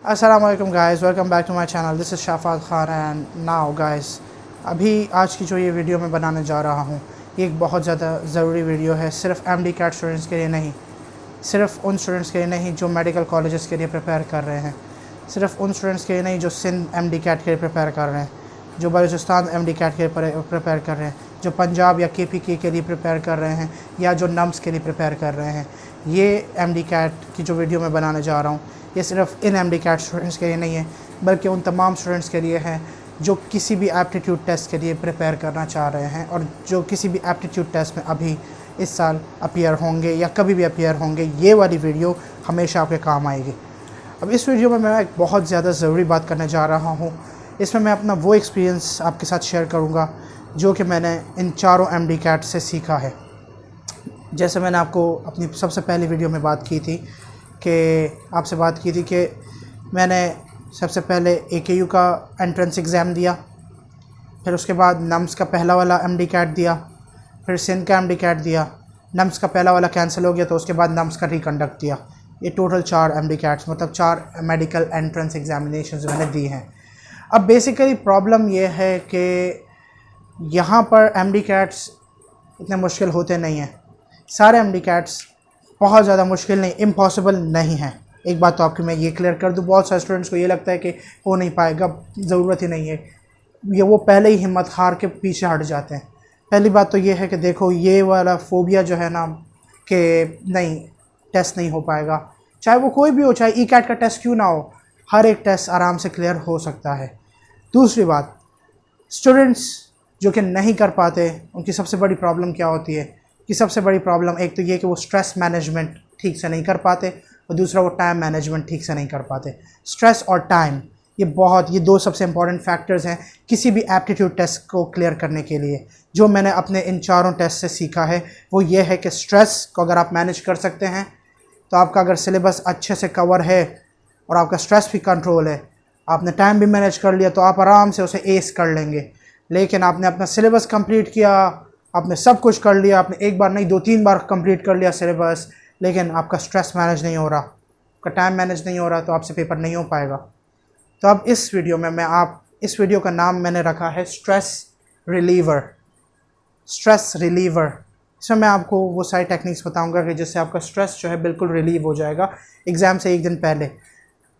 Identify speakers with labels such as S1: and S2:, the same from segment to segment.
S1: Assalamualaikum guys, welcome back to my channel. This is Shafat Khan and now guys, अभी आज की जो ये वीडियो मैं बनाने जा रहा हूँ ये एक बहुत ज़्यादा ज़रूरी वीडियो है। सिर्फ MD कैट स्टूडेंट्स के लिए नहीं, सिर्फ उन स्टूडेंट्स के लिए नहीं जो मेडिकल कॉलेजेस के लिए प्रिपेयर कर रहे हैं, सिर्फ उन स्टूडेंट्स के लिए नहीं जो सिंध MD कैट के लिए प्रिपेयर कर रहे हैं, जो बलूचिस्तान MD कैट के लिए प्रिपेयर कर रहे हैं, जो पंजाब या KPK के लिए प्रिपेयर कर रहे हैं या जो नम्स के लिए प्रिपेयर कर रहे हैं। ये MD कैट की जो वीडियो मैं बनाने जा रहा हूँ ये सिर्फ इन MD कैट स्टूडेंट्स के लिए नहीं है, बल्कि उन तमाम स्टूडेंट्स के लिए है जो किसी भी एप्टीट्यूड टेस्ट के लिए प्रिपेयर करना चाह रहे हैं और जो किसी भी एप्टीट्यूड टेस्ट में अभी इस साल अपीयर होंगे या कभी भी अपीयर होंगे। ये वाली वीडियो हमेशा आपके काम आएगी। अब इस वीडियो में मैं एक बहुत ज़्यादा ज़रूरी बात करने जा रहा हूँ। इसमें मैं अपना वो एक्सपीरियंस आपके साथ शेयर करूँगा जो कि मैंने इन चारों MD कैट से सीखा है। जैसे मैंने आपको अपनी सबसे पहली वीडियो में बात की थी कि मैंने सबसे पहले AKU का एंट्रेंस एग्ज़ाम दिया, फिर उसके बाद नम्स का पहला वाला MD कैट दिया, फिर सिंध का MD कैट दिया। नम्स का पहला वाला कैंसिल हो गया तो उसके बाद नम्स का रिकंडक्ट दिया। ये टोटल 4 MD कैट्स मतलब 4 मेडिकल एंट्रेंस एग्जामिनेशंस मैंने दी हैं। अब बेसिकली प्रॉब्लम ये है कि यहाँ पर MD कैट्स इतने मुश्किल होते नहीं हैं। सारे MD कैट्स बहुत ज़्यादा मुश्किल नहीं, इम्पॉसिबल नहीं है। एक बात तो आपकी मैं ये क्लियर कर दूँ, बहुत सारे स्टूडेंट्स को ये लगता है कि हो नहीं पाएगा, ज़रूरत ही नहीं है, ये वो पहले ही हिम्मत हार के पीछे हट जाते हैं। पहली बात तो ये है कि देखो ये वाला फोबिया जो है ना कि नहीं टेस्ट नहीं हो पाएगा, चाहे वो कोई भी हो, चाहे ई कैट का टेस्ट क्यों ना हो, हर एक टेस्ट आराम से क्लियर हो सकता है। दूसरी बात, स्टूडेंट्स जो कि नहीं कर पाते उनकी सबसे बड़ी प्रॉब्लम क्या होती है कि सबसे बड़ी प्रॉब्लम एक तो ये कि वो स्ट्रेस मैनेजमेंट ठीक से नहीं कर पाते और दूसरा वो टाइम मैनेजमेंट ठीक से नहीं कर पाते। स्ट्रेस और टाइम ये दो सबसे इंपॉर्टेंट फैक्टर्स हैं किसी भी एप्टीट्यूड टेस्ट को क्लियर करने के लिए। जो मैंने अपने इन चारों टेस्ट से सीखा है वो ये है कि स्ट्रेस को अगर आप मैनेज कर सकते हैं तो आपका अगर सिलेबस अच्छे से कवर है और आपका स्ट्रेस भी कंट्रोल है, आपने टाइम भी मैनेज कर लिया तो आप आराम से उसे एस कर लेंगे। लेकिन आपने अपना सिलेबस कंप्लीट किया, आपने सब कुछ कर लिया, आपने एक बार नहीं 2-3 बार कंप्लीट कर लिया सिलेबस, लेकिन आपका स्ट्रेस मैनेज नहीं हो रहा, आपका टाइम मैनेज नहीं हो रहा, तो आपसे पेपर नहीं हो पाएगा। तो अब इस वीडियो में इस वीडियो का नाम मैंने रखा है स्ट्रेस रिलीवर। इसमें मैं आपको वो सारी टेक्निक्स बताऊंगा कि जिससे आपका स्ट्रेस जो है बिल्कुल रिलीव हो जाएगा एग्ज़ाम से एक दिन पहले।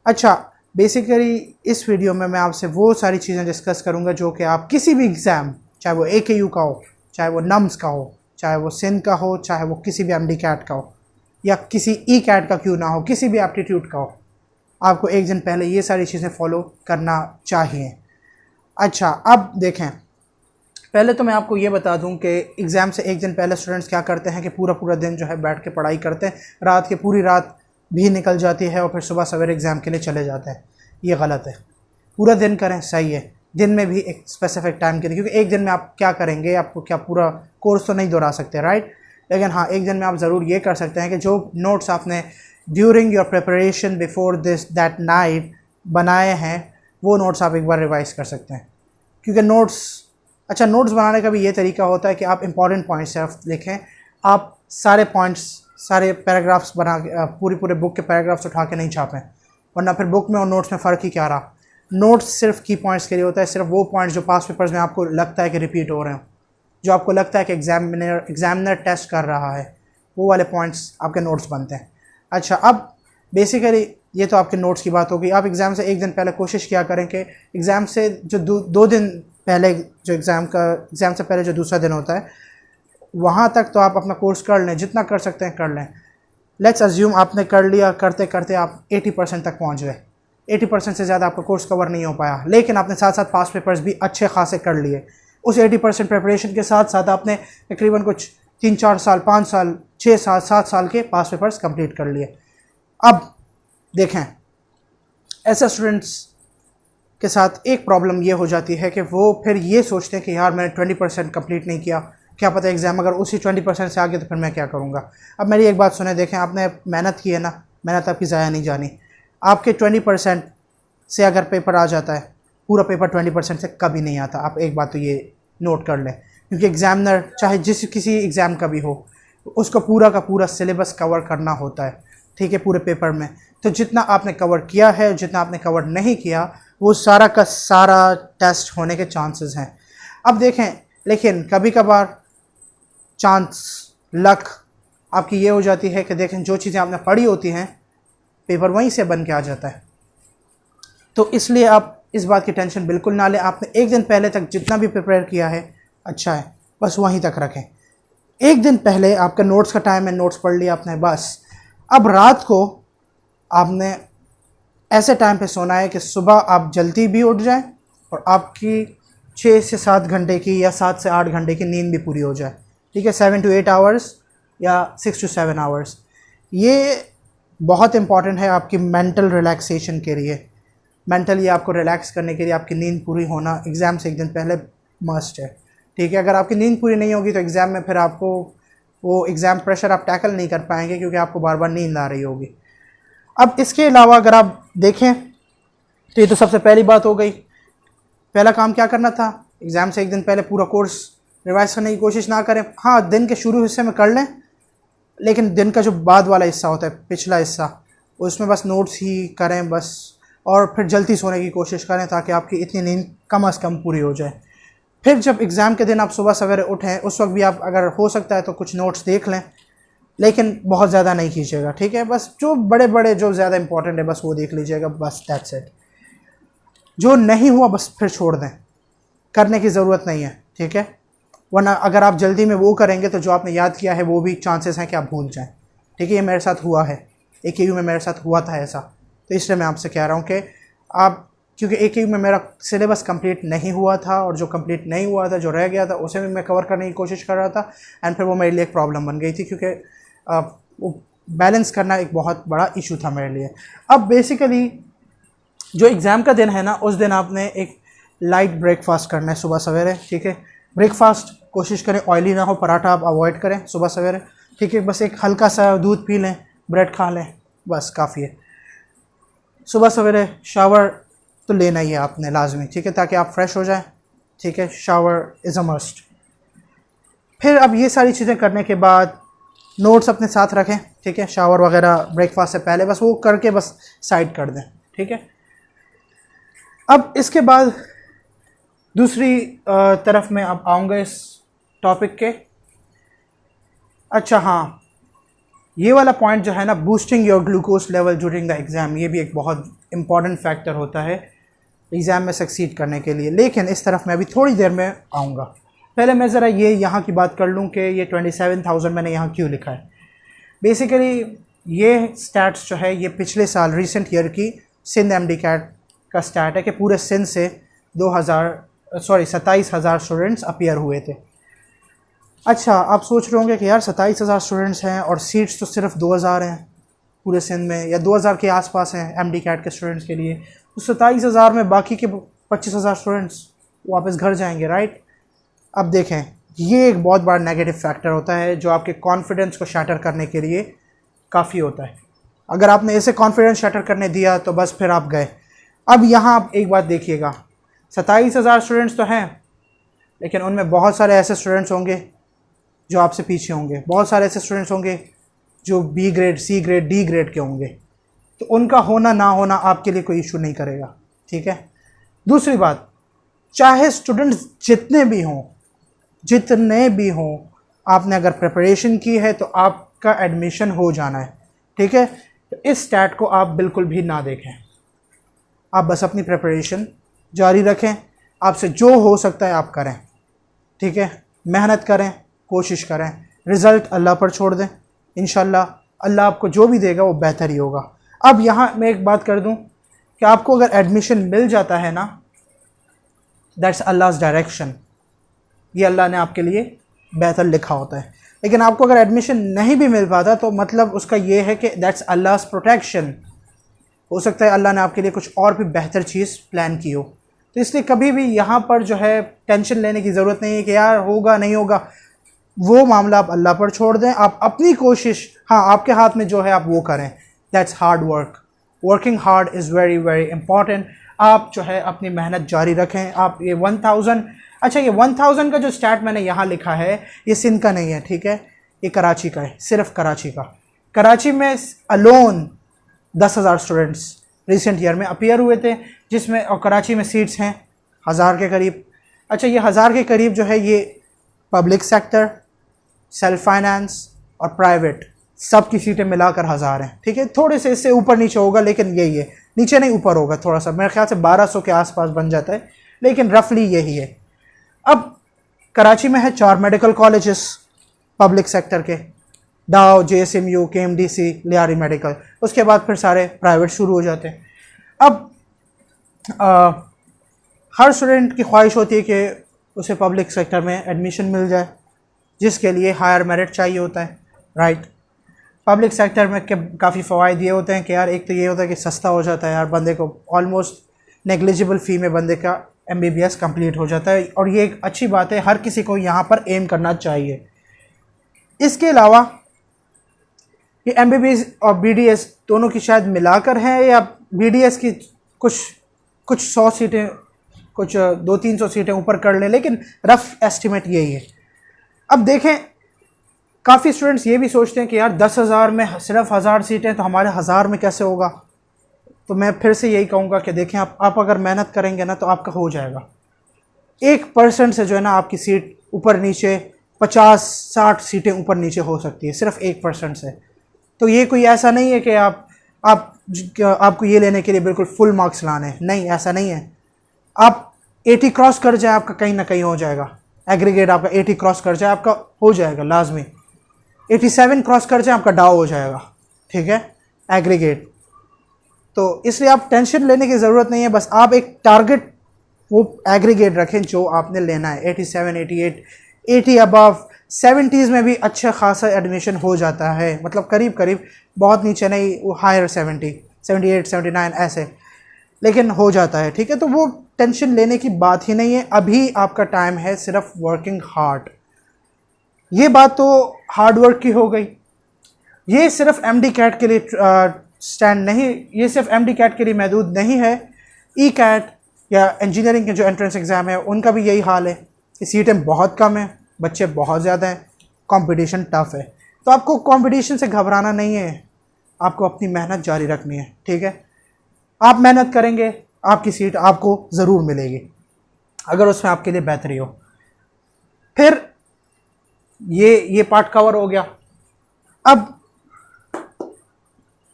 S1: अच्छा, बेसिकली इस वीडियो में मैं आपसे वो सारी चीज़ें डिस्कस करूंगा जो कि आप किसी भी एग्ज़ाम, चाहे वो AKU का हो, चाहे वो नम्स का हो, चाहे वो सिंध का हो, चाहे वो किसी भी MD कैट का हो या किसी ई कैट का क्यों ना हो, किसी भी एप्टीट्यूड का हो, आपको एक दिन पहले ये सारी चीज़ें फॉलो करना चाहिए। अच्छा, अब देखें, पहले तो मैं आपको ये बता दूं कि एग्ज़ाम से एक दिन पहले स्टूडेंट्स क्या करते हैं कि पूरा दिन जो है बैठ के पढ़ाई करते हैं, पूरी रात भी निकल जाती है और फिर सुबह सवेरे एग्ज़ाम के लिए चले जाते हैं। ये गलत है। पूरा दिन करें, सही है, दिन में भी एक स्पेसिफिक टाइम के लिए, क्योंकि एक दिन में आप क्या करेंगे, आपको क्या पूरा कोर्स तो नहीं दोहरा सकते, राइट। लेकिन हाँ, एक दिन में आप ज़रूर ये कर सकते हैं कि जो नोट्स आपने during your preparation before that night बनाए हैं वो नोट्स आप एक बार रिवाइज़ कर सकते हैं। क्योंकि नोट्स बनाने का भी ये तरीका होता है कि आप इंपॉर्टेंट पॉइंट्स सिर्फ लिखें, आप सारे पॉइंट्स, सारे पैराग्राफ्स बना के पूरे बुक के पैराग्राफ्स उठा के नहीं छापें, वरना फिर बुक में और नोट्स में फ़र्क ही क्या रहा। नोट्स सिर्फ की पॉइंट्स के लिए होता है, सिर्फ वो पॉइंट्स जो पास पेपर्स में आपको लगता है कि रिपीट हो रहे हो, जो आपको लगता है कि एग्जामिनर टेस्ट कर रहा है, वो वाले पॉइंट्स आपके नोट्स बनते हैं। अच्छा, अब बेसिकली ये तो आपके नोट्स की बात होगी। आप एग्ज़ाम से एक दिन पहले कोशिश किया करें कि एग्ज़ाम से जो दो दिन पहले, जो एग्ज़ाम से पहले जो दूसरा दिन होता है, वहाँ तक तो आप अपना कोर्स कर लें, जितना कर सकते हैं कर लें। लेट्स अज्यूम आपने कर लिया, करते करते आप 80% तक पहुँच गए, 80% से ज़्यादा आपका कोर्स कवर नहीं हो पाया, लेकिन आपने साथ साथ पास पेपर्स भी अच्छे खासे कर लिए। उस 80% प्रिपरेशन के साथ साथ आपने तकरीबन कुछ 3-4 साल, 5 साल, 6 साल, 7 साल के पास पेपर्स कंप्लीट कर लिए। अब देखें, ऐसे स्टूडेंट्स के साथ एक प्रॉब्लम ये हो जाती है कि वो फिर ये सोचते हैं कि यार मैंने 20% कंप्लीट नहीं किया, क्या पता एग्ज़ाम अगर उसी 20% से आगे तो फिर मैं क्या करूँगा। अब मेरी एक बात सुने, देखें, आपने मेहनत की है ना, मेहनत आपकी ज़ाया नहीं जानी। आपके 20% से अगर पेपर आ जाता है, पूरा पेपर 20% से कभी नहीं आता। आप एक बात तो ये नोट कर लें, क्योंकि एग्ज़ामिनर चाहे किसी एग्ज़ाम का भी हो, उसको पूरा का पूरा सिलेबस कवर करना होता है, ठीक है, पूरे पेपर में। तो जितना आपने कवर किया है, जितना आपने कवर नहीं किया, वो सारा का सारा टेस्ट होने के चांसेस हैं। अब देखें, लेकिन कभी कभार चांस, लक आपकी ये हो जाती है कि देखें जो चीज़ें आपने पढ़ी होती हैं पेपर वहीं से बन के आ जाता है। तो इसलिए आप इस बात की टेंशन बिल्कुल ना लें। आपने एक दिन पहले तक जितना भी प्रिपेयर किया है अच्छा है, बस वहीं तक रखें। एक दिन पहले आपका नोट्स का टाइम है, नोट्स पढ़ लिया आपने, बस अब रात को आपने ऐसे टाइम पे सोना है कि सुबह आप जल्दी भी उठ जाएं और आपकी 6 से 7 घंटे की या 7 से 8 घंटे की नींद भी पूरी हो जाए। ठीक है, 7 to 8 आवर्स या 6 to 7 आवर्स। ये बहुत इंपॉर्टेंट है आपकी मेंटल रिलैक्सेशन के लिए। मेंटली आपको रिलैक्स करने के लिए आपकी नींद पूरी होना एग्ज़ाम से एक दिन पहले मस्ट है। ठीक है, अगर आपकी नींद पूरी नहीं होगी तो एग्ज़ाम में फिर आपको वो एग्ज़ाम प्रेशर आप टैकल नहीं कर पाएंगे, क्योंकि आपको बार बार नींद आ रही होगी। अब इसके अलावा अगर आप देखें तो ये तो सबसे पहली बात हो गई। पहला काम क्या करना था, एग्ज़ाम से एक दिन पहले पूरा कोर्स रिवाइज करने की कोशिश ना करें। हाँ, दिन के शुरू हिस्से में कर लें, लेकिन दिन का जो बाद वाला हिस्सा होता है, पिछला हिस्सा, उसमें बस नोट्स ही करें बस, और फिर जल्दी सोने की कोशिश करें ताकि आपकी इतनी नींद कम अज़ कम पूरी हो जाए। फिर जब एग्ज़ाम के दिन आप सुबह सवेरे उठें, उस वक्त भी आप अगर हो सकता है तो कुछ नोट्स देख लें, लेकिन बहुत ज़्यादा नहीं कीजिएगा। ठीक है, बस जो बड़े बड़े जो ज़्यादा इंपॉर्टेंट है बस वो देख लीजिएगा, बस दैट्स इट। जो नहीं हुआ बस फिर छोड़ दें, करने की ज़रूरत नहीं है। ठीक है, वरना अगर आप जल्दी में वो करेंगे तो जो आपने याद किया है वो भी चांसेस हैं कि आप भूल जाएं। ठीक है, ये मेरे साथ हुआ है, AKU में मेरे साथ हुआ था ऐसा। तो इसलिए मैं आपसे कह रहा हूँ कि आप, क्योंकि AKU में मेरा सिलेबस कंप्लीट नहीं हुआ था, और जो कंप्लीट नहीं हुआ था, जो रह गया था, उसे भी मैं कवर करने की कोशिश कर रहा था, एंड फिर वो मेरे लिए एक प्रॉब्लम बन गई थी, क्योंकि वो बैलेंस करना एक बहुत बड़ा इशू था मेरे लिए। अब बेसिकली जो एग्ज़ाम का दिन है ना, उस दिन आपने एक लाइट ब्रेकफास्ट करना है सुबह सवेरे। ठीक है, ब्रेकफास्ट कोशिश करें ऑयली ना हो, पराठा आप अवॉइड करें सुबह सवेरे। ठीक है, बस एक हल्का सा दूध पी लें, ब्रेड खा लें, बस काफ़ी है। सुबह सवेरे शावर तो लेना ही है आपने लाजमी। ठीक है, ताकि आप फ्रेश हो जाएं। ठीक है, शावर इज़ अ मस्ट। फिर अब ये सारी चीज़ें करने के बाद नोट्स अपने साथ रखें। ठीक है, शावर वगैरह ब्रेकफास्ट से पहले बस वो करके बस साइड कर दें। ठीक है, अब इसके बाद दूसरी तरफ मैं अब आऊँगा इस टॉपिक के। अच्छा हाँ, ये वाला पॉइंट जो है ना, boosting your glucose level during the exam, ये भी एक बहुत इंपॉर्टेंट फैक्टर होता है एग्ज़ाम में सक्सीड करने के लिए। लेकिन इस तरफ मैं अभी थोड़ी देर में आऊँगा। पहले मैं ज़रा ये यहाँ की बात कर लूँ कि ये 27,000 मैंने यहाँ क्यों लिखा है। बेसिकली ये स्टैट्स जो है, ये पिछले साल रिसेंट ईयर की सिंध MD-CAT का स्टैट है कि पूरे सिंध से 27,000 स्टूडेंट्स अपीयर हुए थे। अच्छा, आप सोच रहे होंगे कि यार 27,000 स्टूडेंट्स हैं और सीट्स तो सिर्फ 2,000 हैं पूरे सिंध में, या 2,000 के आसपास हैं MD-CAT के स्टूडेंट्स के लिए। तो 27,000 में बाकी के 25,000 स्टूडेंट्स वापस घर जाएंगे, राइट। अब देखें, ये एक बहुत बड़ा नेगेटिव फैक्टर होता है जो आपके कॉन्फिडेंस को शैटर करने के लिए काफ़ी होता है। अगर आपने इसे कॉन्फिडेंस शैटर करने दिया तो बस फिर आप गए। अब यहाँ आप एक बात देखिएगा, 27,000 स्टूडेंट्स तो हैं, लेकिन उनमें बहुत सारे ऐसे स्टूडेंट्स होंगे जो आपसे पीछे होंगे, बहुत सारे ऐसे स्टूडेंट्स होंगे जो B grade, C grade, D grade के होंगे। तो उनका होना ना होना आपके लिए कोई इशू नहीं करेगा। ठीक है, दूसरी बात, चाहे स्टूडेंट्स जितने भी हों, आपने अगर प्रिपरेशन की है तो आपका एडमिशन हो जाना है। ठीक है, तो इस स्टैट को आप बिल्कुल भी ना देखें, आप बस अपनी प्रिपरेशन जारी रखें। आपसे जो हो सकता है आप करें। ठीक है, मेहनत करें, कोशिश करें, रिज़ल्ट अल्लाह पर छोड़ दें। इंशाल्लाह अल्लाह आपको जो भी देगा वो बेहतर ही होगा। अब यहाँ मैं एक बात कर दूँ कि आपको अगर एडमिशन मिल जाता है ना, दैट्स अल्लाह's डायरेक्शन, ये अल्लाह ने आपके लिए बेहतर लिखा होता है। लेकिन आपको अगर एडमिशन नहीं भी मिल पाता तो मतलब उसका ये है कि दैट्स अल्लाह's प्रोटेक्शन। हो सकता है अल्लाह ने आपके लिए कुछ और भी बेहतर चीज़ प्लान की हो। तो इसलिए कभी भी यहाँ पर जो है टेंशन लेने की ज़रूरत नहीं है कि यार होगा नहीं होगा, वो मामला आप अल्लाह पर छोड़ दें। आप अपनी कोशिश, हाँ आपके हाथ में जो है आप वो करें। That's hard work, working hard is very very important. आप जो है अपनी मेहनत जारी रखें। आप ये 1000, अच्छा ये 1000 का जो स्टैट मैंने यहाँ लिखा है ये सिंध का नहीं है, ठीक है, ये कराची का है, सिर्फ कराची का। कराची में अलोन 10,000 स्टूडेंट्स रिसेंट ईयर में अपीयर हुए थे, जिसमें और कराची में सीट्स हैं 1000 के करीब। अच्छा, ये 1000 के करीब जो है ये पब्लिक सेक्टर, सेल्फ फाइनेंस और प्राइवेट सब की सीटें मिलाकर 1000 हैं। ठीक है, थोड़े से इससे ऊपर नीचे होगा, लेकिन यही है, नीचे नहीं ऊपर होगा थोड़ा सा, मेरे ख्याल से 1200 के आसपास बन जाता है, लेकिन रफली यही है। अब कराची में है 4 मेडिकल कॉलेजेस पब्लिक सेक्टर के, डाव, JSMU, KMDC, लियारी मेडिकल। उसके बाद फिर सारे प्राइवेट शुरू हो जाते हैं। अब हर स्टूडेंट की ख्वाहिश होती है कि उसे पब्लिक सेक्टर में एडमिशन मिल जाए, जिसके लिए हायर मेरिट चाहिए होता है, राइट। पब्लिक सेक्टर में काफ़ी फ़वाइद ये होते हैं कि यार, एक तो ये होता है कि सस्ता हो जाता है यार, बंदे को ऑलमोस्ट नेग्लिजिबल फ़ी में बंदे का MBBS कंप्लीट हो जाता है, और ये एक अच्छी बात है, हर किसी को यहाँ पर एम करना चाहिए। इसके अलावा ये MBBS और BDS दोनों की शायद मिलाकर है, या BDS की कुछ 100 सीटें, कुछ 200-300 सीटें ऊपर कर लें, लेकिन रफ एस्टिमेट यही है। अब देखें, काफ़ी स्टूडेंट्स ये भी सोचते हैं कि यार 10,000 में सिर्फ 1000 सीटें, तो हमारे 1000 में कैसे होगा। तो मैं फिर से यही कहूँगा कि देखें, आप अगर मेहनत करेंगे ना तो आपका हो जाएगा। 1% से जो है ना आपकी सीट ऊपर नीचे 50-60 सीटें ऊपर नीचे हो सकती है, सिर्फ 1% से। तो ये कोई ऐसा नहीं है कि आपको ये लेने के लिए बिल्कुल फुल मार्क्स लाने हैं, नहीं, ऐसा नहीं है। आप 80 क्रॉस कर जाए, आपका कहीं ना कहीं हो जाएगा। एग्रीगेट आपका 80 क्रॉस कर जाए, आपका हो जाएगा लाजमी। 87 क्रॉस कर जाए, आपका डाउ हो जाएगा, ठीक है, एग्रीगेट। तो इसलिए आप टेंशन लेने की ज़रूरत नहीं है, बस आप एक टारगेट वो एग्रीगेट रखें जो आपने लेना है। 87, 88, 80 अबव, 70s में भी अच्छा खासा एडमिशन हो जाता है, मतलब करीब करीब, बहुत नीचे नहीं, वो हायर 70, 78, 79 ऐसे, लेकिन हो जाता है। ठीक है, तो वो टेंशन लेने की बात ही नहीं है। अभी आपका टाइम है सिर्फ वर्किंग हार्ड। ये बात तो हार्ड वर्क की हो गई। ये सिर्फ MD कैट के लिए स्टैंड नहीं, ये सिर्फ MD कैट के लिए महदूद नहीं है। ई कैट या इंजीनियरिंग के जो एंट्रेंस एग्ज़ाम है उनका भी यही हाल है कि सीटें बहुत कम हैं, बच्चे बहुत ज़्यादा हैं, कंपटीशन टफ़ है। तो आपको कंपटीशन से घबराना नहीं है, आपको अपनी मेहनत जारी रखनी है। ठीक है, आप मेहनत करेंगे, आपकी सीट आपको ज़रूर मिलेगी, अगर उसमें आपके लिए बेहतरी हो। फिर ये पार्ट कवर हो गया। अब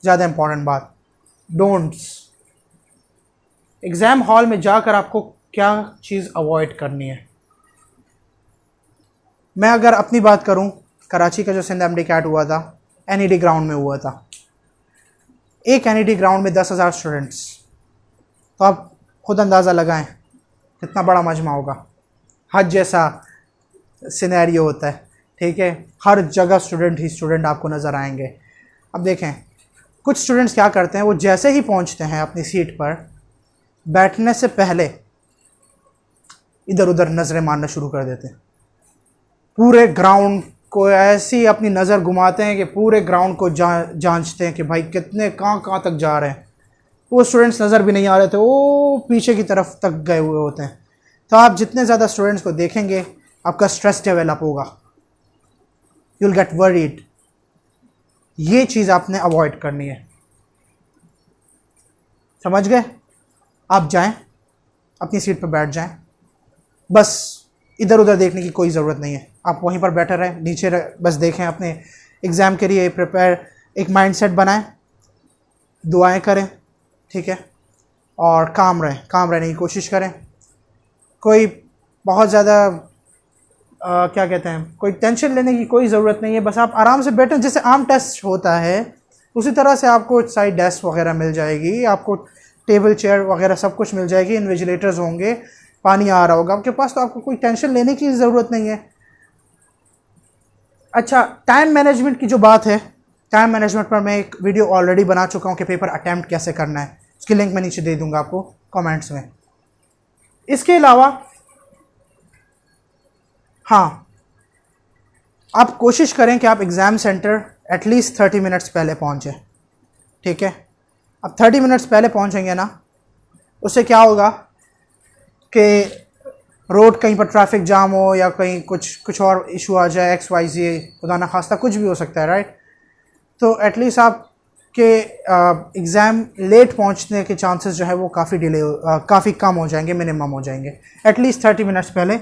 S1: ज़्यादा इंपॉर्टेंट बात, डोंट्स। एग्ज़ाम हॉल में जाकर आपको क्या चीज़ अवॉइड करनी है। मैं अगर अपनी बात करूं, कराची का जो सिंध MD कैट हुआ था, NED ग्राउंड में हुआ था। एक NED ग्राउंड में 10,000 स्टूडेंट्स, तो आप खुद अंदाज़ा लगाएं कितना बड़ा मजमा होगा। हज जैसा सिनेरियो होता है, ठीक है, हर जगह स्टूडेंट ही स्टूडेंट आपको नज़र आएंगे। अब देखें, कुछ स्टूडेंट्स क्या करते हैं, वो जैसे ही पहुंचते हैं अपनी सीट पर, बैठने से पहले इधर उधर नज़रें मारना शुरू कर देते हैं। पूरे ग्राउंड को ऐसी अपनी नज़र घुमाते हैं कि पूरे ग्राउंड को जांचते हैं कि भाई कितने कहाँ तक जा रहे हैं। वो स्टूडेंट्स नज़र भी नहीं आ रहे थे, वो पीछे की तरफ तक गए हुए होते हैं। तो आप जितने ज़्यादा स्टूडेंट्स को देखेंगे, आपका स्ट्रेस डेवलप होगा, यू विल गेट वरीड। ये चीज़ आपने अवॉइड करनी है, समझ गए। आप जाएं, अपनी सीट पर बैठ जाएं, बस इधर उधर देखने की कोई ज़रूरत नहीं है। आप वहीं पर बैठे रहें, नीचे बस देखें, अपने एग्ज़ाम के लिए प्रिपेयर, एक माइंडसेट बनाएं, दुआएं करें, ठीक है, और काम रहने की कोशिश करें। कोई बहुत ज़्यादा क्या कहते हैं, कोई टेंशन लेने की कोई ज़रूरत नहीं है। बस आप आराम से बैठें, जैसे आम टेस्ट होता है उसी तरह से आपको साइड डेस्क वगैरह मिल जाएगी, आपको टेबल चेयर वगैरह सब कुछ मिल जाएगी, इन्विजिलेटर्स होंगे, पानी आ रहा होगा आपके पास, तो आपको कोई टेंशन लेने की ज़रूरत नहीं है। अच्छा, टाइम मैनेजमेंट की जो बात है, टाइम मैनेजमेंट पर मैं एक वीडियो ऑलरेडी बना चुका हूँ कि पेपर अटैम्प्ट कैसे करना है, उसकी लिंक मैं नीचे दे दूँगा आपको कमेंट्स में। इसके अलावा हाँ, आप कोशिश करें कि आप एग्ज़ाम सेंटर एटलीस्ट 30 मिनट्स पहले पहुँचें, ठीक है। अब 30 मिनट्स पहले पहुँचेंगे ना, उससे क्या होगा कि रोड कहीं पर ट्रैफिक जाम हो या कहीं कुछ और इशू आ जाए, XYZ, खुदा ना खास्ता कुछ भी हो सकता है, राइट। तो एटलीस्ट आपके एग्ज़ाम लेट पहुंचने के चांसेस जो है वो काफ़ी कम हो जाएंगे, मिनिमम हो जाएंगे। एटलीस्ट 30 मिनट्स पहले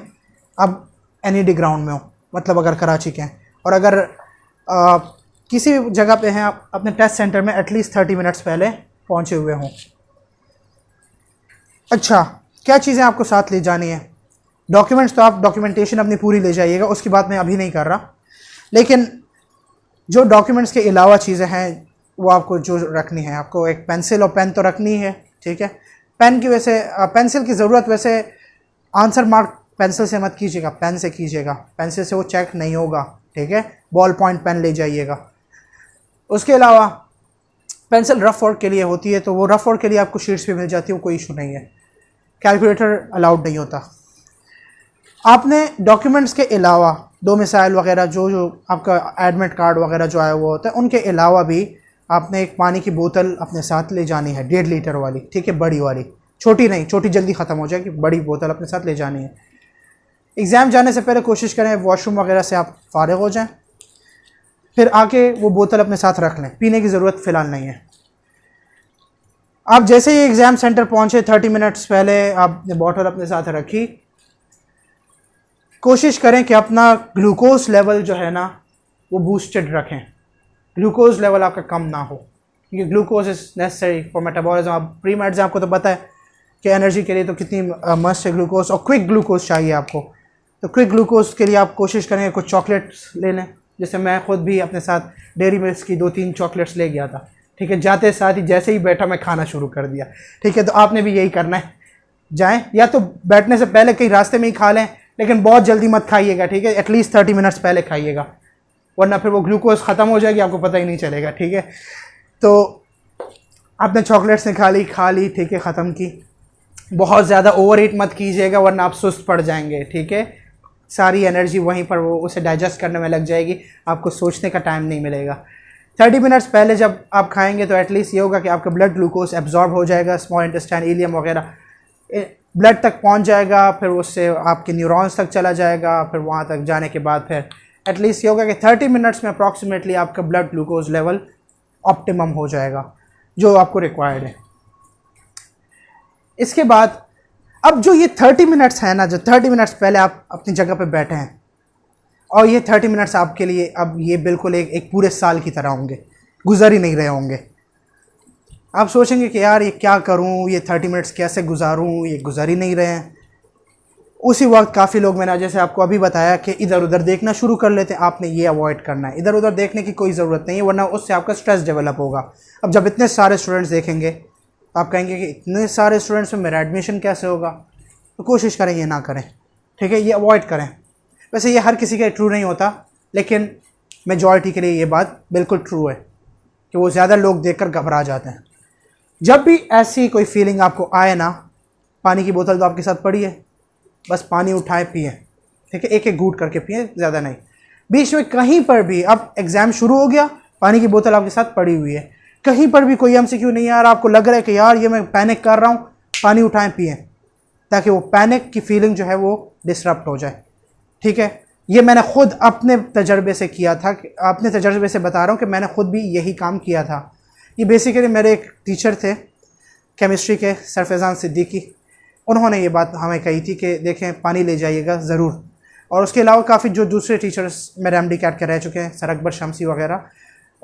S1: अब NED ग्राउंड में हो, मतलब अगर कराची के हैं, और अगर किसी भी जगह पे हैं आप अपने टेस्ट सेंटर में एटलीस्ट 30 मिनट्स पहले पहुंचे हुए हों। अच्छा, क्या चीज़ें आपको साथ ले जानी है? डॉक्यूमेंट्स तो आप डॉक्यूमेंटेशन अपनी पूरी ले जाइएगा, उसकी बात मैं अभी नहीं कर रहा, लेकिन जो डॉक्यूमेंट्स के अलावा चीज़ें हैं वो आपको जो रखनी है, आपको एक पेंसिल और पेन तो रखनी है, ठीक है। पेन की वैसे पेंसिल की ज़रूरत वैसे आंसर मार्क पेंसिल से मत कीजिएगा, पेन से कीजिएगा, पेंसिल से वो चेक नहीं होगा, ठीक है। बॉल पॉइंट पेन ले जाइएगा। उसके अलावा पेंसिल रफ वर्क के लिए होती है, तो वो रफ वर्क के लिए आपको शीट्स भी मिल जाती है, वो कोई इशू नहीं है। कैलकुलेटर अलाउड नहीं होता। आपने डॉक्यूमेंट्स के अलावा दो मिसाइल वगैरह जो आपका एडमिट कार्ड वगैरह जो आया हुआ होता है, उनके अलावा भी आपने एक पानी की बोतल अपने साथ ले जानी है, 1.5 लीटर वाली, ठीक है, बड़ी वाली, छोटी नहीं, छोटी जल्दी ख़त्म हो जाएगी, बड़ी बोतल अपने साथ ले जानी है। एग्ज़ाम जाने से पहले कोशिश करें वॉशरूम वगैरह से आप फारिग हो जाएं, फिर आके वो बोतल अपने साथ रख लें, पीने की ज़रूरत फ़िलहाल नहीं है। आप जैसे ही एग्ज़ाम सेंटर पहुँचे 30 मिनट्स पहले आपने बोतल अपने साथ रखी, कोशिश करें कि अपना ग्लूकोज लेवल जो है ना वो बूस्टेड रखें, ग्लूकोज लेवल आपका कम ना हो, क्योंकि glucose is necessary for metabolism. आप प्री मेड्स आपको तो पता है कि एनर्जी के लिए तो कितनी मस्ट है ग्लूकोज, और क्विक ग्लूकोज चाहिए आपको। तो क्विक ग्लूकोज के लिए आप कोशिश करें कुछ चॉकलेट्स ले लें, जैसे मैं ख़ुद भी अपने साथ डेयरी मिल्क की 2-3 चॉकलेट्स ले गया था, ठीक है। जाते साथ ही जैसे ही बैठा मैं खाना शुरू कर दिया, ठीक है। तो आपने भी यही करना है, जाएं या तो बैठने से पहले कहीं रास्ते में ही खा लें, लेकिन बहुत जल्दी मत खाइएगा, ठीक है। एटलीस्ट 30 मिनट्स पहले खाइएगा, वरना फिर वो ग्लूकोज ख़त्म हो जाएगी, आपको पता ही नहीं चलेगा, ठीक है। तो आपने चॉकलेट्स ने खा ली, ठीक है, ख़त्म की। बहुत ज़्यादा ओवर ईट मत कीजिएगा, वरना आप सुस्त पड़ जाएंगे, ठीक है। सारी एनर्जी वहीं पर वो उसे डाइजेस्ट करने में लग जाएगी, आपको सोचने का टाइम नहीं मिलेगा। 30 मिनट्स पहले जब आप खाएंगे तो एटलीस्ट ये होगा कि आपका ब्लड ग्लूकोज एब्जॉर्ब हो जाएगा, स्मॉल इंटेस्टाइन, इलियम वगैरह ब्लड तक पहुंच जाएगा, फिर उससे आपके न्यूरॉन्स तक चला जाएगा, फिर वहाँ तक जाने के बाद फिर एटलीस्ट ये होगा कि 30 मिनट्स में अप्रॉक्सीमेटली आपका ब्लड ग्लूकोज लेवल ऑप्टिमम हो जाएगा जो आपको रिक्वायर्ड है। इसके बाद अब जो ये 30 मिनट्स है ना, जो 30 मिनट्स पहले आप अपनी जगह पे बैठे हैं, और ये 30 मिनट्स आपके लिए अब ये बिल्कुल एक पूरे साल की तरह होंगे, गुजर ही नहीं रहे होंगे। आप सोचेंगे कि यार ये क्या करूं, ये 30 मिनट्स कैसे गुजारूं, ये गुजर ही नहीं रहे हैं। उसी वक्त काफ़ी लोग, मैंने जैसे आपको अभी बताया कि इधर उधर देखना शुरू कर लेते हैं। आपने ये अवॉइड करना है, इधर उधर देखने की कोई ज़रूरत नहीं है, वरना उससे आपका स्ट्रेस डेवलप होगा। अब जब इतने सारे स्टूडेंट्स देखेंगे आप कहेंगे कि इतने सारे स्टूडेंट्स में मेरा एडमिशन कैसे होगा, तो कोशिश करें ये ना करें, ठीक है, ये अवॉइड करें। वैसे ये हर किसी के ट्रू नहीं होता, लेकिन मेजॉरिटी के लिए ये बात बिल्कुल ट्रू है कि वो ज़्यादा लोग देखकर घबरा जाते हैं। जब भी ऐसी कोई फीलिंग आपको आए ना, पानी की बोतल तो आपके साथ पड़ी है, बस पानी उठाएं, पिए, ठीक है, एक एक घूंट करके पिए, ज़्यादा नहीं। बीच में कहीं पर भी, अब एग्ज़ाम शुरू हो गया, पानी की बोतल आपके साथ पड़ी हुई है, कहीं पर भी कोई MCQ नहीं आ रहा, आपको लग रहा है कि यार ये मैं पैनिक कर रहा हूँ, पानी उठाएं, पिए, ताकि वो पैनिक की फीलिंग जो है वो डिसरप्ट हो जाए, ठीक है। ये मैंने खुद अपने तजर्बे से किया था, अपने तजर्बे से बता रहा हूँ कि मैंने खुद भी यही काम किया था। ये बेसिकली मेरे एक टीचर थे केमिस्ट्री के, सर फैज़ान सिद्दीकी, उन्होंने ये बात हमें कही थी कि देखें पानी ले जाइएगा ज़रूर। और उसके अलावा काफ़ी जो दूसरे टीचर्स मेरे MD कैट के रह चुके हैं, सर अकबर शमसी वगैरह,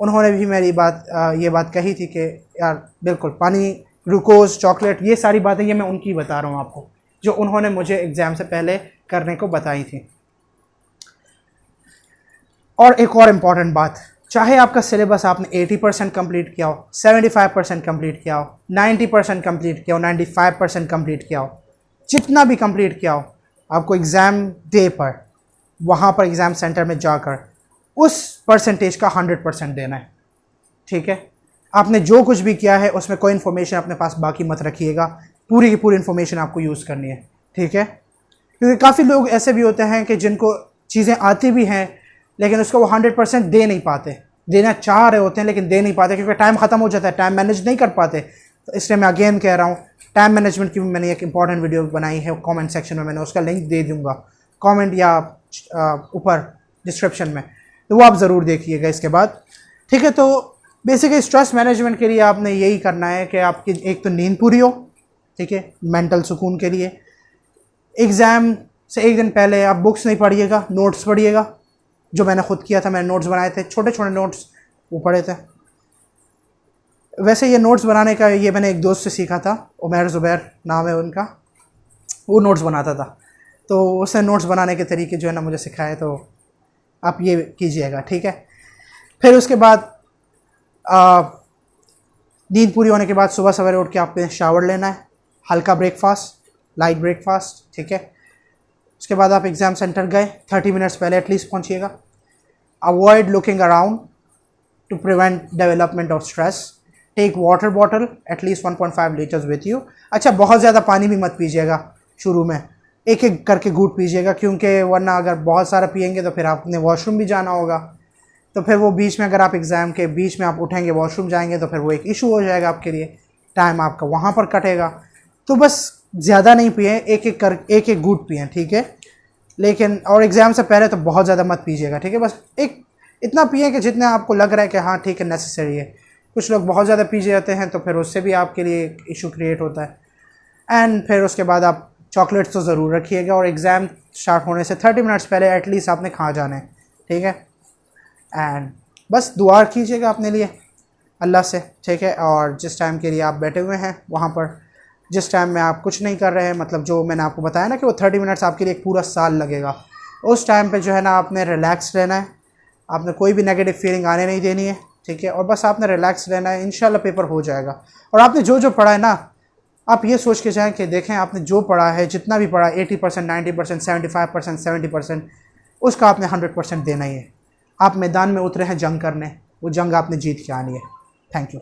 S1: उन्होंने भी मेरी ये बात कही थी कि यार बिल्कुल पानी, ग्लूकोज, चॉकलेट, ये सारी बातें ये मैं उनकी बता रहा हूँ आपको, जो उन्होंने मुझे एग्ज़ाम से पहले करने को बताई थी। और एक और इम्पॉर्टेंट बात, चाहे आपका सिलेबस आपने 80% कंप्लीट किया हो, 75% कंप्लीट किया हो, 90% कंप्लीट किया हो, 95% कंप्लीट किया हो, जितना भी कंप्लीट किया हो, आपको एग्ज़ाम डे पर वहाँ पर एग्ज़ाम सेंटर में जाकर उस परसेंटेज का 100% देना है, ठीक है। आपने जो कुछ भी किया है उसमें कोई इन्फॉर्मेशन अपने पास बाकी मत रखिएगा, पूरी की पूरी इन्फॉर्मेशन आपको यूज़ करनी है, ठीक है। क्योंकि काफ़ी लोग ऐसे भी होते हैं कि जिनको चीज़ें आती भी हैं लेकिन उसको वो 100% दे नहीं पाते, देना चाह रहे होते हैं लेकिन दे नहीं पाते, क्योंकि टाइम ख़त्म हो जाता है, टाइम मैनेज नहीं कर पाते। तो इसलिए मैं अगेन कह रहा हूँ, टाइम मैनेजमेंट की भी मैंने एक इंपॉर्टेंट वीडियो बनाई है, कमेंट सेक्शन में मैंने उसका लिंक दे दूँगा, कमेंट या ऊपर डिस्क्रिप्शन में, तो वो आप ज़रूर देखिएगा। इसके बाद ठीक है। तो बेसिकली स्ट्रेस मैनेजमेंट के लिए आपने यही करना है कि आपकी एक तो नींद पूरी हो, ठीक है, मेंटल सुकून के लिए। एग्ज़ाम से एक दिन पहले आप बुक्स नहीं पढ़िएगा, नोट्स पढ़िएगा, जो मैंने खुद किया था। मैंने नोट्स बनाए थे, छोटे छोटे नोट्स वो पढ़े थे। वैसे ये नोट्स बनाने का ये मैंने एक दोस्त से सीखा था, उमर ज़ुबैर नाम है उनका, वो नोट्स बनाता था, तो उसने नोट्स बनाने के तरीके जो है ना मुझे सिखाए, तो आप ये कीजिएगा, ठीक है। फिर उसके बाद नींद पूरी होने के बाद सुबह सवेरे उठ के आपने शावर लेना है, हल्का ब्रेकफास्ट, लाइट ब्रेकफास्ट, ठीक है। उसके बाद आप एग्ज़ाम सेंटर गए, 30 मिनट्स पहले एटलीस्ट पहुंचिएगा। Avoid looking around to prevent development of stress. Take water bottle at least 1.5 litres with you. अच्छा, बहुत ज़्यादा पानी भी मत पीजिएगा शुरू में, एक एक करके घूंट पीजिएगा, क्योंकि वरना अगर बहुत सारा पियेंगे तो फिर आपने वॉशरूम भी जाना होगा, तो फिर वो बीच में अगर आप एग्ज़ाम के बीच में आप उठेंगे वॉशरूम जाएंगे तो फिर वो एक इशू हो जाएगा आपके लिए, टाइम आपका वहाँ पर कटेगा। तो बस ज़्यादा नहीं पिए, एक एक घूंट पिए, ठीक है। लेकिन और एग्ज़ाम से पहले तो बहुत ज़्यादा मत पीजिएगा, ठीक है। बस एक इतना पिए कि जितना आपको लग रहा है कि हाँ ठीक है, नेसेसरी है। कुछ लोग बहुत ज़्यादा पी जाते हैं तो फिर उससे भी आपके लिए एक इशू क्रिएट होता है। एंड फिर उसके बाद आप चॉकलेट्स तो ज़रूर रखिएगा, और एग्ज़ाम स्टार्ट होने से 30 मिनट्स पहले एटलीस्ट आपने खा जाना है, ठीक है। एंड बस दुआ कीजिएगा अपने लिए अल्लाह से, ठीक है। और जिस टाइम के लिए आप बैठे हुए हैं वहाँ पर, जिस टाइम में आप कुछ नहीं कर रहे हैं, मतलब जो मैंने आपको बताया ना कि वो 30 मिनट्स आपके लिए एक पूरा साल लगेगा, उस टाइम पे जो है ना आपने रिलैक्स रहना है, आपने कोई भी नेगेटिव फीलिंग आने नहीं देनी है, ठीक है। और बस आपने रिलैक्स रहना है, इंशाल्लाह पेपर हो जाएगा। और आपने जो जो पढ़ा है ना, आप ये सोच के जाएँ कि देखें आपने जो पढ़ा है, जितना भी पढ़ा, 80%, 90%, 75%, 70%, उसका आपने 100% देना ही है। आप मैदान में उतरे हैं जंग करने, वो जंग आपने जीत के आनी है। Thank you.